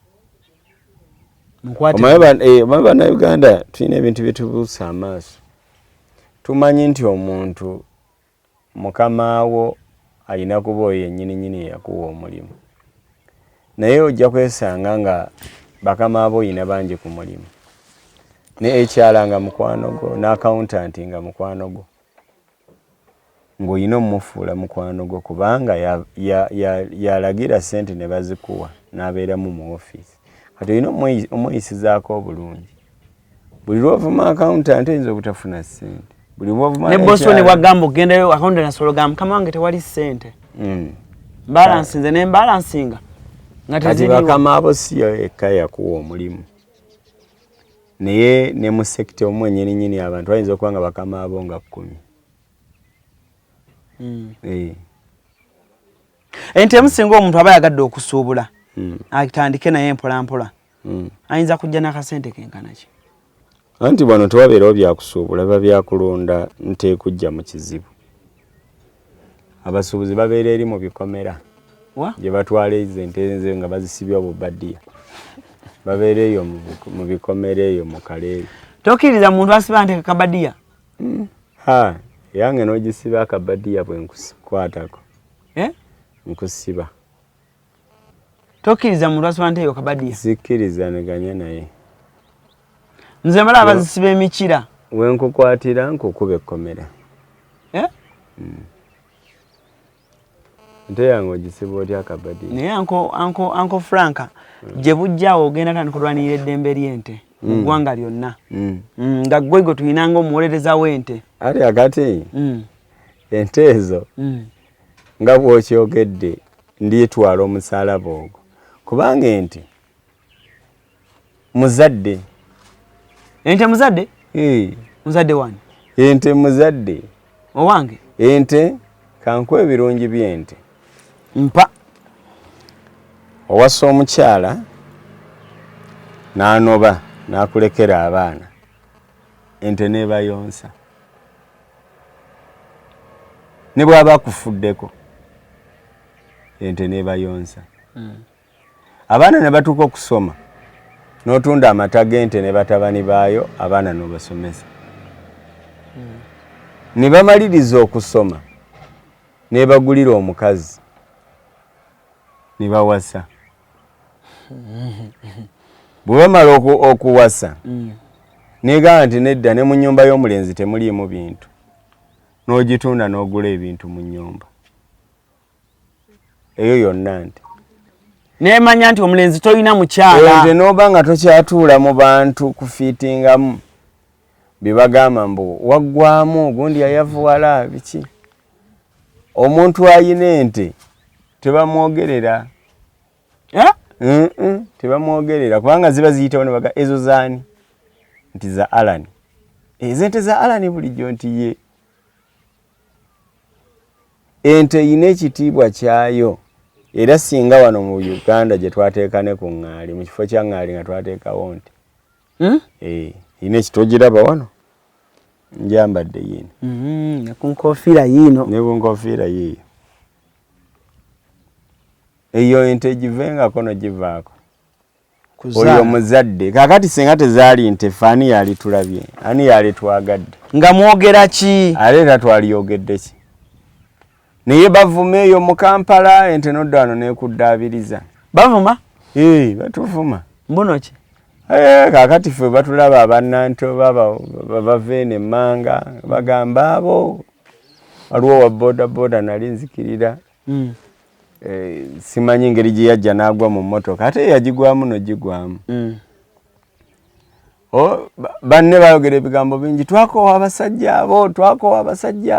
Bannayuganda tulina ebintu bye tubuusa amaaso. Tumanyi nti omuntu mukamaawo alina kuba oyo yennyini yakuwa omulimu. Naye ojja kwesanga nga bakama boyina bangi ku mulimu. Ne HR nga mukwano go, n'accountant nga mukwano go. Ng'olina omufuula mukwano go kubanga yalagira ssente ne bazikuwa n'abeeramu mu office. Kati olina omuyisizaako obulungi. Buli lw'ovuma accountant oyinza obutafuna ssente. Buli lw'ovuma
ne bosi ne bwagamba ogendayo accountant nasologa mukama wange tewali ssente. Balance nze ne balansinga.
Kati bakama abo si yo eka yakuwa omulimu. naye ne mu sekta omwenye nyini abantu bayinza okuba nga bakama abo nga 10.
Ente musinga omuntu aba yagadde okusuubula atandike naye mpola mpola ayinza kujja n'akasente kenkana ki
anti bano tewabeerawo byakusuubula biba byakulunda nte kujja mu kizibu abasuubuzi babeera eri mu bikomera gye batwala ezo ente nze nga bazisibya obubaddiya babeera eyo mu bikomera eyo mu kaleeri
tokkiriza muntu asiba nte kakabaddiya
yange n'ogisiba akabaddiya bwe nkukwatako nkusiba
tokkiriza muntu asiba nte eyo kabaddiya
sikkiriza neganya naye
nze mala abazisiba emikira
we nkukwatira nkukuba ekkomera nte yange ogisiba otya akabaddiya
naye anko Franka gye bujjawo ogenda tandika eddembe ly'ente mu ggwanga lyonna nga gwego tulinanga omuwolereza w'ente
ate akati ente ezo nga bw'okyogedde ndyetwala omusalaba ogwo kubanga ente muzadde
ente muzadde muzadde wani
ente muzadde
owange
ente kankuwa ebirungi by'ente
mpa
owasa omukyala n'anoba n'akulekera abaana ente nebayonsa ne bw'aba akufuddeko ente nebayonsa abaana ne batuuka okusoma n'otunda amata g'ente ne batabani baayo abaana n'obasomesa ne bamaliriza okusoma ne bagulira omukazi ne bawasa bwe bamala okuwasa negamba nti nedda ne mu nnyumba y'omulenzi temuliimu bintu n'ogitunda n'ogula ebintu mu nnyumba eyo yonna nti
nemanya nti omulenzi tolina mukyala
ente n'oba nga tokyatuula mu bantu kufiitingamu bibagamba mbu waggwamu gundi yayavuwala biki omuntu ayina ente tebamwogerera tebamwogerera kubanga ziba ziyitawo ne baga ezo zaani nti za Allan ezo ente za Allan bulijjo nti ye ente yina ekitiibwa kyayo era singa wano mu Uganda gye twateeka ne ku ŋŋaali mu kifo kya ŋŋaali nga twateekawo nti yina ekitogiraba wano njambadde yino
ne ku nkofiira yiino
ne ku nkofiira yiiyo eyo ente givengako nogivaako oyo muzadde kakati singa tezaali nte fani yali tulabye ani yali twagadde
nga mwogera ki
aleeta twaliyogedde ki naye bavuma eyo mu Kampala ente nodda wano nekuddaabiriza
bavuma
batuvuma
mbuno ki
kakati ffe batulaba abannanto bavaene emmanga bagamba abo waliwo wa bodaboda nali nzikirira simanyi ngeri gye yajja n'agwa mu mmotoka ate yagigwamu nogigwamu banne bayogera ebigambo bingi twakoowa abasajja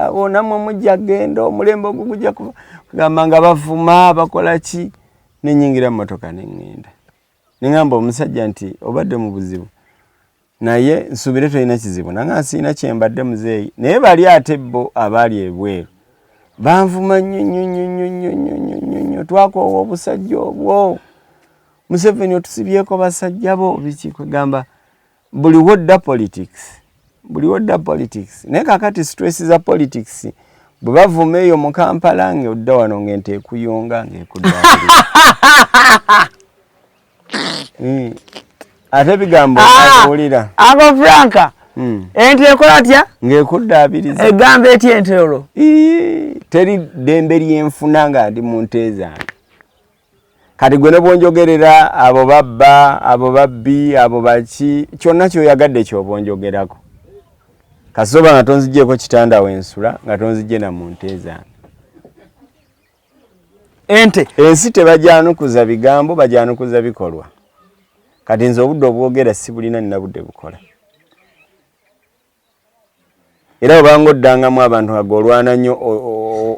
abo nammwe mujja genda omulembe ogwo gujja kugamba nga bavuma bakola ki nenyingira mmotoka neŋŋenda neŋŋamba omusajja nti obadde mu buzibu naye nsubire tolina kizibu nanga nsiina kyembadde muzeeyi naye bali ate bo abaali ebweru banvuma nnyo twakoowa obusajja obwo Museveni otusibyeko basajja bo biki kugamba buli wodda politics naye kakati stress za politics bwe bavuma eyo mu Kampala ng'odda wano ng'ente ekuyunga ng'ekuddaabiriza ate bigambo akuwulira
Uncle Franka ente ekola atya
ng'ekuddaabiriza
egamba eti ente olwo
teri ddembe lyenfuna nga ndi mu nte zange kati gwe ne bwonjogerera abo babba abo babbi abo baki kyonna kyoyagadde kyobonjogerako kasoba nga tonzigyeko kitanda wensula nga tonzigye na mu nte zange
ente
ensi tebajyanukuza bigambo bajyanukuza bikolwa kati nze obudde obwogera si bulina nina budde bukola era obanga oddangamu abantu nga golwana nnyo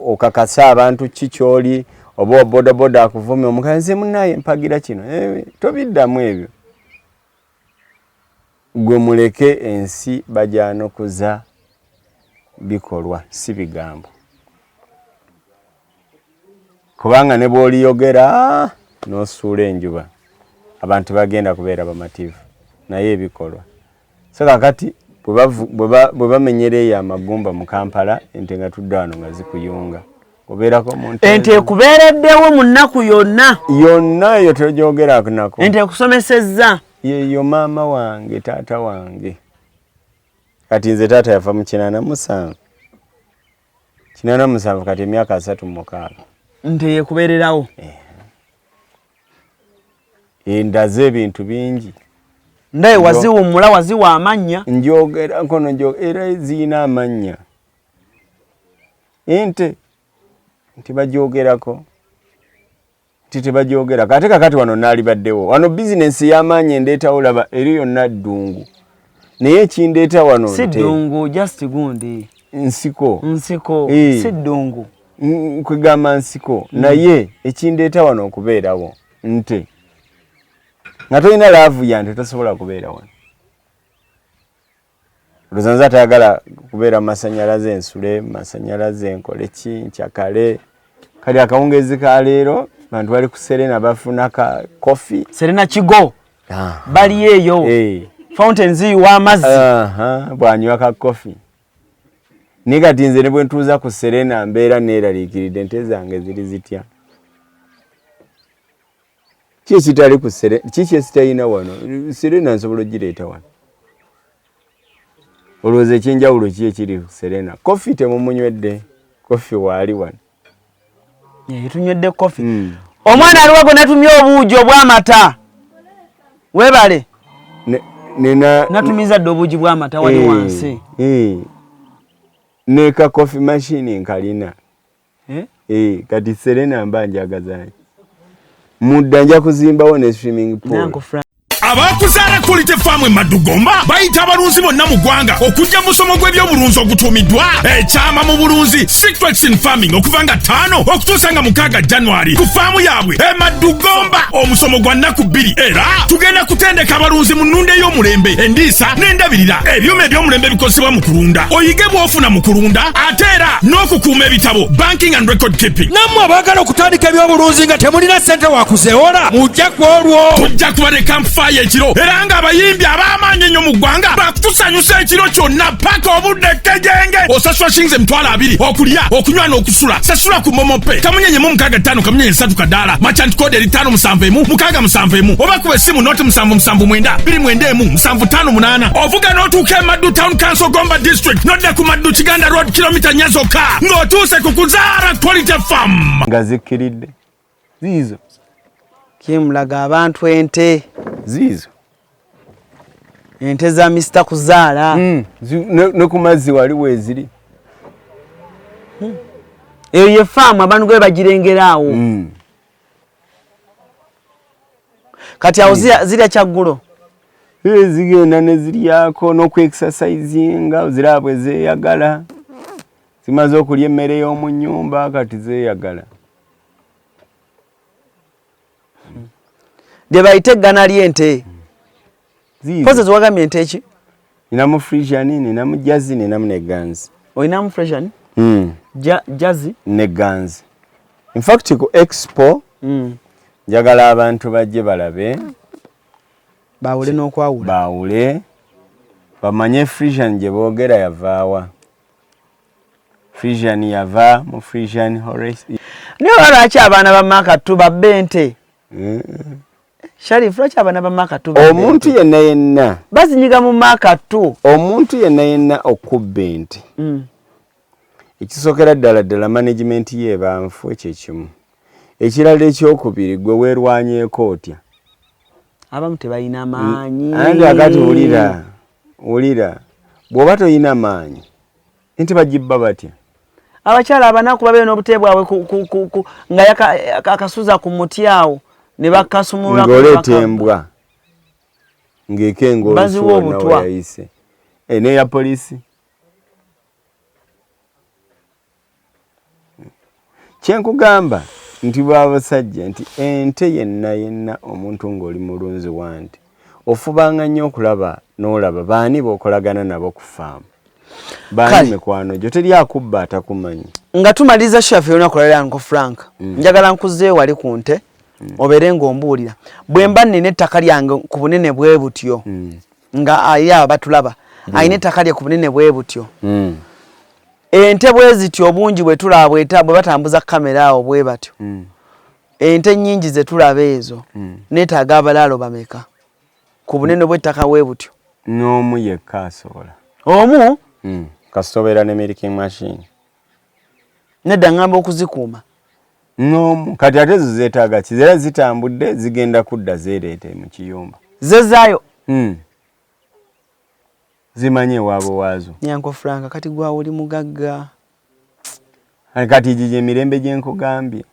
okakasa abantu kikyoli oba bodaboda akuvumya omukazi munnaye mpagira kino tobiddamu ebyo gwe muleke ensi bajanokuza bikolwa si bigambo kubanga ne bw'oliyogera n'osuula enjuba abantu bagenda kubeera bamativu naye ebikolwa so kakati bwe bamenyereyo amagumba mu Kampala ente nga tudde wano nga zikuyunga obeerako mu
ente ekubeereddewo mu nnaku yonna
eyo tojogerako
ente ekusomesezza
yeyo maama wange taata wange kati nze taata yafa mu 87 kati emyaka 36
nte yekubeererawo
ndaze ebintu bingi
ndaye waziwummula waziwa amannya
njogera nkono era ziyina amannya ente ntibajogerako tebajogera kate kakati wano naalibaddewo wano bizinensi y'amaanyi endeetawo laba eri yonna ddungu naye ekindeeta wano
si ddungu just gundi
nsiko
si ddungu
kwegamba nsiko naye ekindeeta wano okubeerawo nte nga tolina laavu yante tosobola kubeera wano oluzanza tayagala kubeera masanyalaze ensule masanyalaze enkole ki nkyakale kali akawungezi ka leero bantu bali ku Serena bafuna ka coffee
Serena kigo bali eyo fountain ziwa amazzi
bwanywa ka coffee nikati nze ne bwe ntuuza ku Serena mbeera neeraliikiridde ente zange ziri zitya kitali ku Serena kiki esitalina wano Serena nsobola gireeta wano olowooza ekyenjawulo ki ekiri ku Serena coffee temumunywedde coffee waali wano
tunywedde coffee omwana aliwo gwe natumye obuugi obw'amata webale natumiza dde obuugi bw'amata wali wansi
neka coffee machine nkalina kati Serena mba njagazayo mudda nja kuzimbawo ne swimming pool
abakuzaala quality farm Madugomba bayita abalunzi bonna mu ggwanga okujja musomo gw'ebyobulunzi ogutuumiddwa ekyama mu bulunzi CRUZ farming okuva nga 5 okutuusa nga 6 January ku faamu yaabwe Madugomba omusomo gwa nnaku 2 era tugenda kutendeka abalunzi mu nnunda ey'omulembe endiisa n'endabirira ebyuma eby'omulembe bikozesebwa mu kulunda oyige bw'ofuna mu kulunda ate era n'okukuuma ebitabo banking and record keeping
nammwe abaagala okutandika ebyobulunzi nga temulina ssente wakuzeewola mujja ku olwo
tujja kuba ne campfire ekiro era nga abayimbi ab'amaanyi ennyo mu ggwanga bakutusanyusa ekiro kyonna paka obudde kkejenge osasula shilingi $20 okulya okunywa n'okusula sasula ku momope kamunyenye mu 65 kamunyenye 3 kadaala merchant code eri 571 671 oba kuba essimu noti 779 291 ovuga n'otuuka e Maddu Town Council Gomba District nodda ku Maddu Kiganda Road kilomita 4 zokka ng'otuuse ku kuzaala quality farm
nga zikkiridde ziizo
kyemulaga abantu ente
ziizo
ente za Mr. Kuzaala
ne ku mazzi waliwo eziri
eyo ye faamu abantu gwe bagirengeraawo kati awo zirya kyaggulo
zigenda ne ziryako n'okwexercisinga ziraba bwe zeeyagala zimaze okulya emmere y'omu nnyumba kati zeeyagala
lye bayita eggana ly'ente poze ziwagamye ente eki
ninamu Frisian ninamu Jazzy ninamu ne Guns
oyinamu Frisian Jazzy
ne Guns in fact ku expo njagala abantu bajje balabe
bawule n'okwawula
bawule bamanye Frisian gye boogera yavaawa Frisian yava mu Frisian Horace
niyo lwaki abaana ba Makatu babba ente Sharif lwaki abaana ba Makatu
omuntu yenna yenna
bazinyiga mu Makatu
omuntu yenna yenna okubba ente ekisookera ddala management ye banfu ekyekimu ekirala ekyokubiri gwe weerwanyeeko otya
abamu tebalina maanyi
andi akati wulira bw'oba toyina maanyi ente bagibba batya
abakyala abanaku babeera n'obute bwabwe nga akasuza ku muti awo ne bakasumula
ng'oleeta embwa ng'ekenga olusuwa nawe yayise n'eya polisi kyenkugamba nti bw'abasajja nti ente yenna yenna omuntu ng'oli mulunzi wa nte ofubanga nnyo okulaba n'olaba baani b'okolagana nabo ku faamu baani mikwano gyo teri akubba atakumanyi
nga tumaliza shafe yona kolera nko Frank njagala nkuze wali ku nte obeere ng'ombuulira bwe mba nnina ettaka lyange ku bunene bwe butyo nga aya batulaba ayina ettaka lye ku bunene bwe butyo ente bwe zityo obungi bwe tulabweta bwe batambuza kamera awo bwe batyo ente nnyingi ze tulaba ezo neetaaga abalaalo bameka ku bunene bw'ettaka bwe butyo
n'omu yekka asobola
omu
kasobeera ne milking machine
nedda ngamba okuzikuuma
n'omu kati ate zo zeetaaga ki zera zitambudde zigenda kudda zeereete mu kiyumba
zezaayo
zimanye ewaabwe waazo
nyanko Franka kati gwa oli mugagga
kati gye emirembe gye nkugambye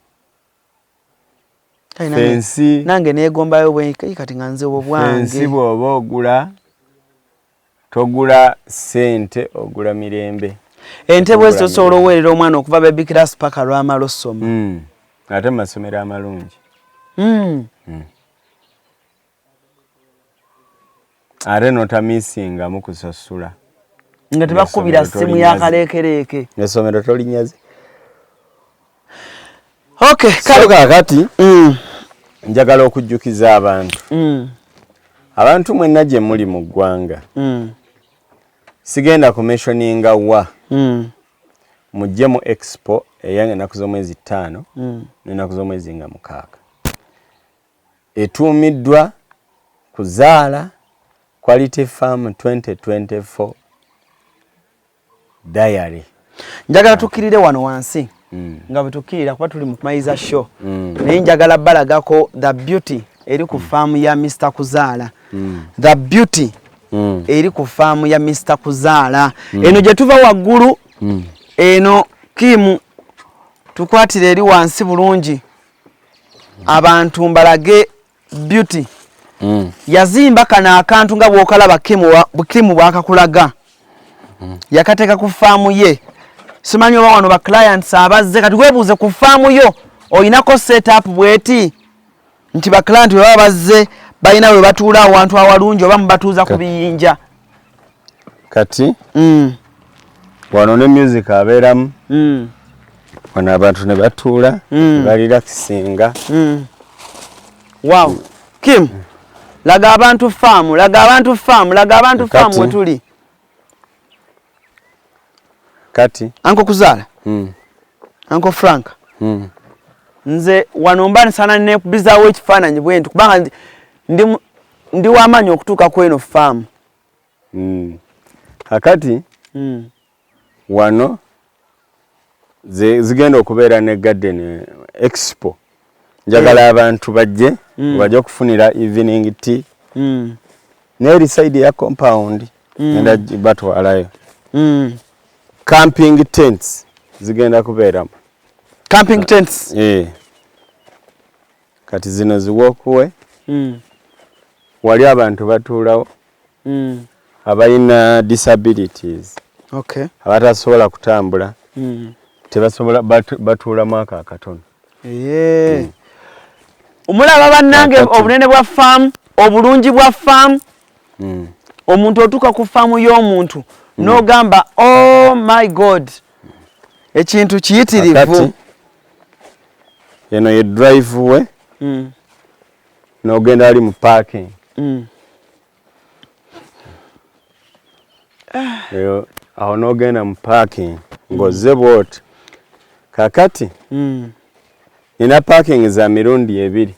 fensi
nange neegombayo bwe kati nga nze obwo bwange
fensi bw'oba ogula togula sente ogula mirembe
ente bwezi tosobola oweerera omwana okuva baby class paka lwamala osoma
ate masomero amalungi ate notamisingamu kusasula
nga tebakubira ssimu yakaleekereeke
esomero tolinyaze
okay
kale kakati njagala okujjukiza abantu abantu mwenna gye muli mu ggwanga sigenda kumentioninga wa mujje mu expo ey'ennaku z'omwezi 5 n'ennaku z'omwezi nga 6 etuumiddwa kuzaala Quality Farm 2024 diary
njagala tukkirire wano wansi nga bwe tukkirira kuba tuli mu kumayiza show naye njagala balagako the beauty eri ku faamu ya Mr. Kuzaala the beauty eri ku faamu ya Mr. Kuzaala eno gye tuva waggulu eno kimu tukwatire eri wansi bulungi abantu mbalage beauty yazimba kana akantu nga bw'okalaba kimu bwakakulaga yakateeka ku faamu ye simanyi oba wano ba clients abazze kati weebuuze ku faamu yo oyinako setup bweti nti ba client bwe baba bazze balina we batuula awantu awalungi oba mubatuuza ku biyinja
kati wano ne music abeeramu wano abantu ne batuula balirakisinga
wow Kim laga abantu faamu wetuli
kati
Uncle Kuzaala Uncle Frank nze wano mba nsana nekubizaawo ekifaananyi bwentu kubanga ndi w'amaanyi okutuuka ku eno faamu
kakati wano zigenda okubeera ne garden expo njagala abantu bajje okufunira evening tea n'eri side ya compound ngenda batwalayo camping tents zigenda kubeeramu
camping tents
kati zino ziwookuwe wali abantu batuulawo abalina disabilities
okay
abatasobola kutambula tebasobola batuulamu akatono
omulaba bannange obunene bwa faamu obulungi bwa faamu omuntu otuuka ku faamu y'omuntu n'ogamba oh my god ekintu kiyitirivu
eno ye drive we n'ogenda ali mu parking aho n'ogenda mu parking ng'ozze bwoti kakati nina parking za mirundi ebiri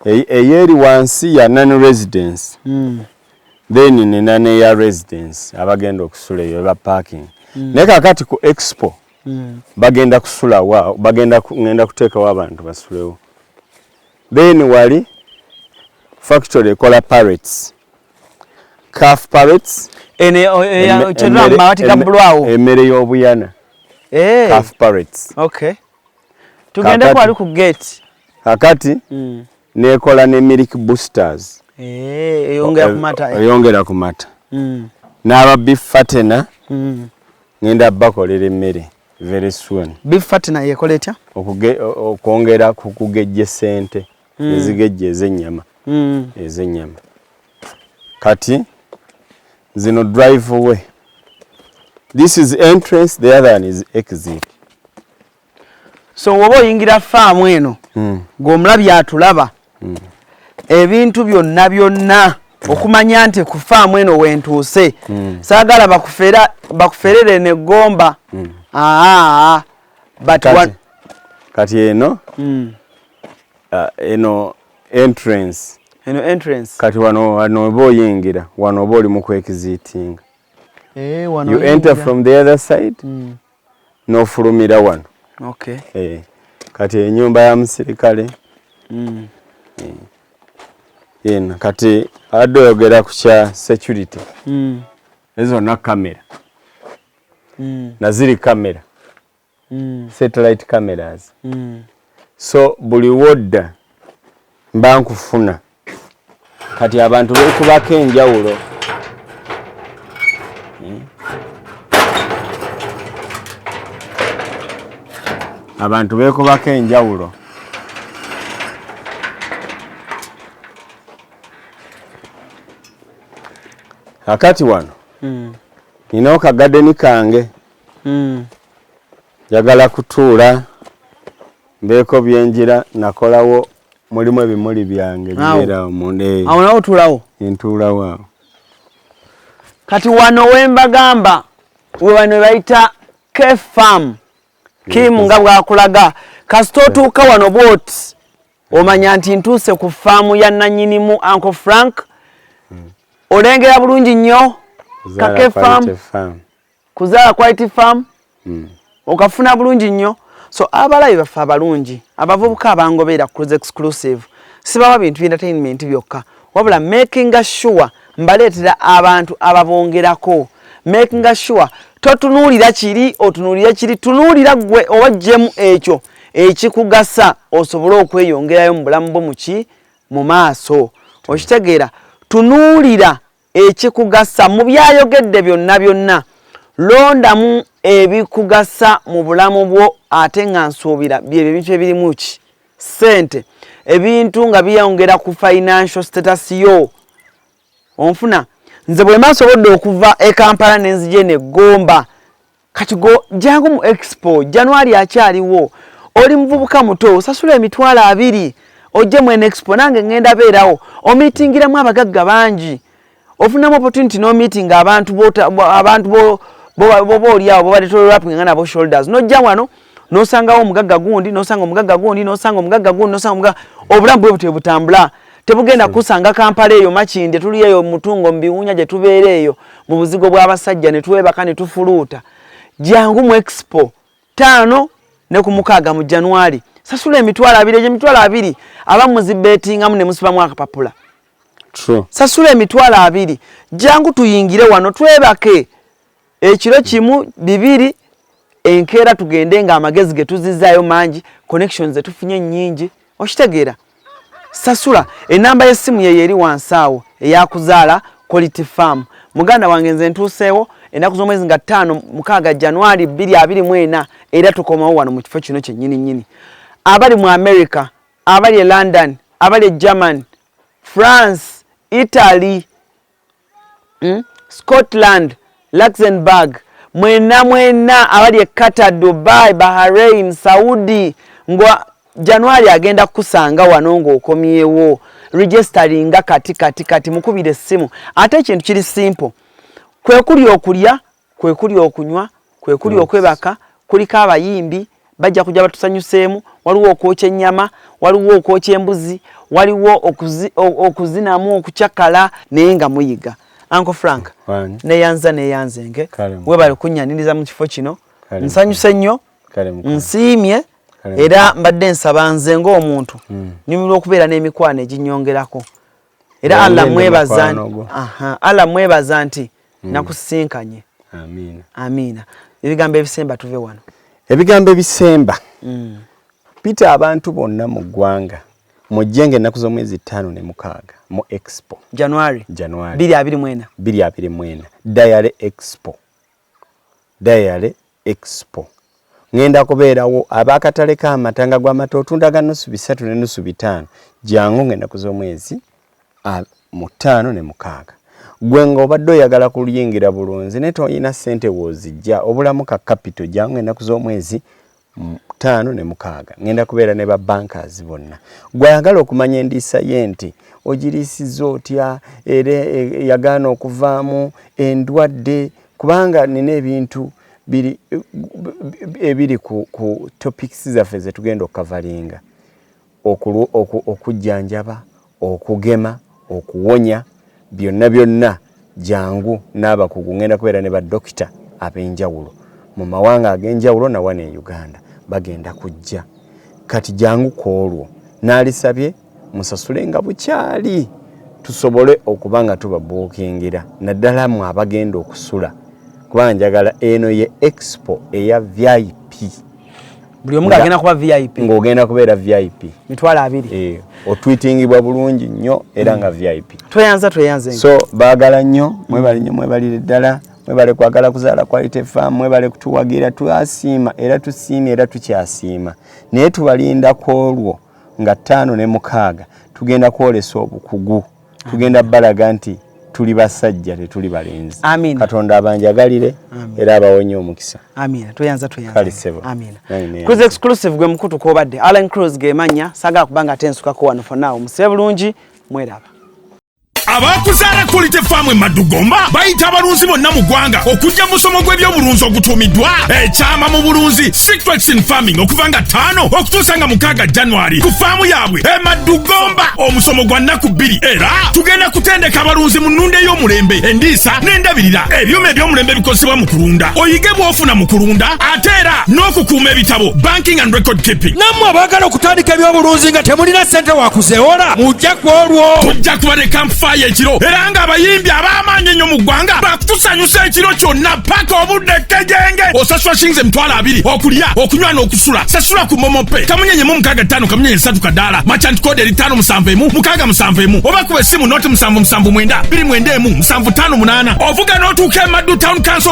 eyeri wansi ya non-residence then nina neya residence abagenda okusula eyo eba parking naye kakati ku expo bagenda kusula wa ngenda kuteekawo abantu basulewo then wali factory ekola parrots calf parrots emmere y'obuyana calf parrots
okay tugende kwali ku gate
kakati nekola ne milk boosters eyongera ku mata n'aba beef fattener ngenda bakolera emmere very soon
beef fattener yekola etya
okwongera ku kugejja sente ezigejja ez'ennyama kati zino driveway. This is entrance, the other one is exit.
So woba oyingira faamu eno ng'omulabi atulaba ebintu byonna okumanya nti ku faamu eno wentuuse saagala bakuferere n'eggomba
kati eno eno entrance kati wano oba oyingira wano oba oli mu kwekizitinga you enter from the other side n'ofulumira wano.
Okay.
Kati enyumba ya musirikale yena kati adoyogera ku kya security ezo na kamera na ziri kamera satellite cameras so buli wodda mba nkufuna kati abantu bekubako enjawulo abantu bekubako enjawulo akati wano nina kagadeni kange jagala kutuula mbeko byenjira nakolawo mulimu ebimuli byange bibeerawo munde
awo nawo tuulawo
ntuulawo awo
kati wano wembagamba wano bayita K-Farm Kim nga bwakulaga kasito otuuka wano bwoti omanya nti ntuuse ku faamu ya nannyinimu Uncle Frank olengera bulungi nnyo ka K-Farm kuzaala Quality Farm okafuna bulungi nnyo so abalabi baffe abalungi abavubuka abangoberera CRUZ exclusive sibawa bintu entertainment byokka wabula making sure mbaleetera abantu ababongerako making sure totunuulira kiri otunuulira kiri tunuulira gwe owajjemu ekyo ekikugasa osobole okweyongerayo mu bulamu bwo mu maaso okitegeera tunuulira ekikugasa mu byayogedde byonna londamu ebikugasa mu bulamu bwo ate nga nsuubira byebyo ebintu ebirimu ki ssente ebintu nga biyongera ku financial status yo onfuna nze bwe masobodde okuva e Kampala nenzije n'eggomba kati go jangu mu expo January akyaliwo oli muvubuka muto osasula emitwalo 2 ojje mu expo nange ngenda beerawo omitingiramu abagagga bangi ofunamu opportunity no meeting abantu bo oliawo bobadde tolwapinga nga nabo shoulders nojja wano nosangawo omugagga gundi nosanga omugagga gundi nosanga omugagga gundi nosanga omugagga obulamu bwe butyo butambula tebugenda kusanga Kampala eyo Makinde tuli eyo mutungo mbiwunya gye tubeera eyo mu buzigo bw'abasajja ne tuwebaka ne tufuluuta jangu mu expo 5 ne ku 6 mu January sasula emitwalo 2 gye mitwalo 2 abamu zibetingamu ne musibamu akapapula
true
sasula emitwalo 2 jangu tuyingire wano twebake ekiro kimu 2 enkeera tugende nga amagezi getuzizaayo mangi connections zetufunye nnyingi okitegeera sasula enamba y'essimu ye eri wansaawo eyakuzaala Quality Farm muganda wange nze ntuuseewo ennaku z'omwezi nga 5 6 January 2024 era tukomawo wano mu kifo kino kyennyini abali mu America abali e London abali e Germany France Italy Scotland Luxembourg mwena abali e Qatar Dubai Bahrain Saudi ngwa January agenda kusanga wano ng'okomyewo registeringa kati mukubire essimu ate ekintu kiri simple kwe kuli okulya kwe kuli okunywa kwe kuli okwebaka kuliko abayimbi bajja kujja batusanyuseemu waliwo okwokya ennyama waliwo okwokya embuzi waliwo okuzinamu okucakala naye nga muyiga Uncle Frank neyanzenge webale kunnyaniriza mu kifo kino nsanyuse nnyo nsiimye era mbadde nsaba nze ng'omuntu nyumirwa okubeera n'emikwano eginyongerako era Allah mwebaza nti nakusinkanye amiina ebigambo ebisemba tuve wano
ebigambo ebisemba pita abantu bonna mu ggwanga mujjenge ennaku z'omwezi 5 ne 6 mu expo
January
2024 Diary Expo ngenda kubeerawo abakatale k'amatanga gw'amata otunda nusu 3 ne nusu 5 jangu ngenda kuz'omwezi mu 5 ne 6 gwe ng'obadde oyagala kuluyingira bulunzi naye toyina ssente w'ozijja obulamu ka capital jangu ennaku z'omwezi 5 ne 6 ngenda kubeera ne ba bankers bonna gwe ayagala okumanya endiisa y'ente ogiriisizza otya era yagaana okuvaamu endwadde kubanga nina ebintu ebiri ku topics zaffe ze tugenda okukavalinga okujjanjaba okugema okuwonya byonna jangu n'abakugu ngenda kubeera ne badokita ab'enjawulo mu mawanga ag'enjawulo na wano e Uganda bagenda kujja kati jangu kwolwo n'alisabye musasulenga bukyali tusobole okubanga tubabuukingira naddala mu abagenda okusula kubanga njagala eno ye expo eya VIP
buli omu agenda kuba VIP
ng'ogenda kubeera VIP
mitwalo 2
otwitingibwa bulungi nnyo era nga VIP
tweyanze
so baagala nnyo mwebalire ddala mwebale kwagala kuzaala Quality FM mwebale kutuwagira tuasiima era tusiimye era tukyasiima naye tubalinda kwolwo nga 5 ne 6 tugenda kwolesa obukugu tugenda balaga nti tuli basajja tetuli balenzi
amina
katonda abanjagalire era abawonye omukisa
amina tweyanza amina CRUZ exclusive gwe mukutu kobadde ALLANCRUZ gemanya saga kubanga tensukako wano for now musebe bulungi mweraba
abakuzaala Quality FM Madugomba bayita abalunzi bonna mu ggwanga okujja musomo gw'ebyobulunzi ogutuumiddwa ekyama mu bulunzi Secret Farming okuva nga 5 okutuusa nga 6 January ku faamu yaabwe Madugomba omusomo gwa nnaku 2 era tugenda kutendeka abalunzi mu nnunda ey'omulembe endiisa n'endabirira ebyuma eby'omulembe bikozesebwa mu kulunda oyige bw'ofuna mu kulunda ate era n'okukuuma ebitabo banking and record keeping
nammwe abaagala okutandika ebyobulunzi nga temulina ssente wakuzeewola mujja kwolwo
tujja kuba ne campfire ekiro era nga abayimbi ab'amaanyi ennyo mu ggwanga bakutusanyusa ekiro kyonna paka obudde kkejenge osasula shilingi 20 okulya okunywa n'okusula sasula ku momope kamunyenye 65 kamunyenye 3 kadaala merchant code eri 571 671 oba kuba essimu noti 779 291 758 ovuga n'otuuka e Maddu Town Council